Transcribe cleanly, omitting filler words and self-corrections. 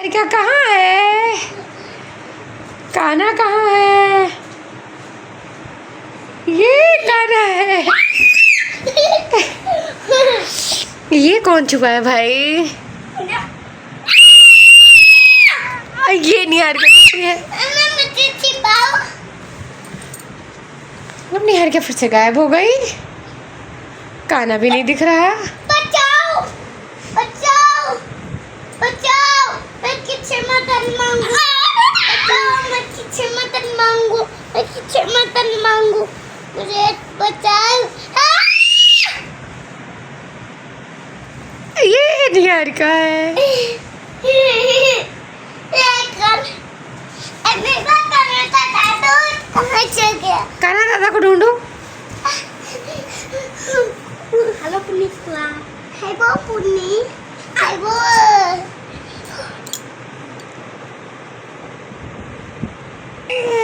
क्या कहाँ है? कान्हा कहाँ है? ये कान्हा है। ये कौन छुपा है भाई? ये निहार है। अब निहार क्या फिर से गायब हो गई? कान्हा भी नहीं दिख रहा। बचाओ बचाओ बचाओ, मैं क्षमा मांगू। बचाओ, मैं क्षमा मांगू। मैं क्षमा मांगू, मुझे बचाओ। ये निहार का है। कहाँ चल गया? कान्हा दादा को ढूंढो। हेलो पुलिस वाला। हाय वो पुन्नी। हाय वो। Yeah.